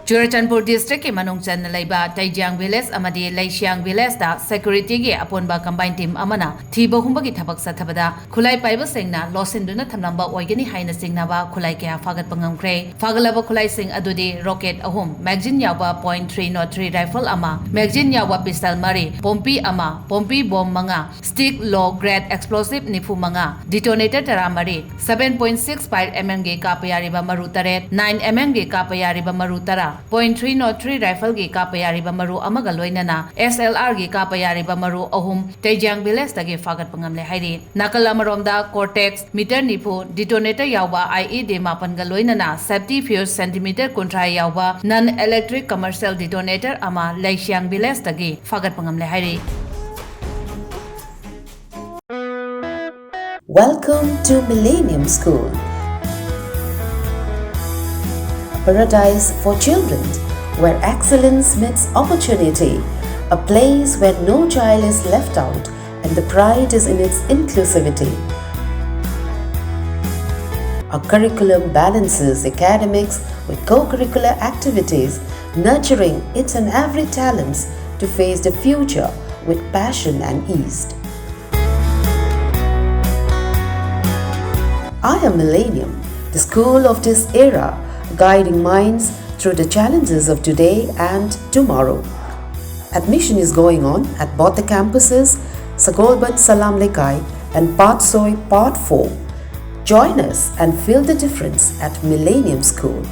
Churachandpur district ki manung chan laiba Taijiang village amadi Laisiang village da security gi aponba combined team amana thiba humba ki thabak sathabada khulai paiba singna losinduna thamnamba oigani haina singnaba khulai kya fagat pangamkhre fagalaba khulai sing adudi rocket ahum magazine yawa .303 rifle ama magazine yawa pistol mari pompi ama pompi bomb manga stick low grade explosive nifu manga detonator tara mari 7.65 mm ge kapayari ba maru taret 9 mm ge kapayari ba maru tara .303 rifle gi kapayari ba maru amaga loinana SLR gi kapayari ba maru ahum Taijiang village dagi fagat pangamle hairi nakal amaromda cortex meter nipu detonator yawa IED mapan ga loinana safety fuse centimeter kontra yawa non electric commercial detonator ama Laisiang village dagi fagat pangamle hairi. Welcome to Millennium School, a paradise for children where excellence meets opportunity, a place where no child is left out and the pride is in its inclusivity. Our curriculum balances academics with co-curricular activities, nurturing its and every talents to face the future with passion and ease. I am Millennium, the school of this era, guiding minds through the challenges of today and tomorrow. Admission is going on at both the campuses, Sagolban Salam Lekai and Patsoi Part 4. Join us and feel the difference at Millennium School.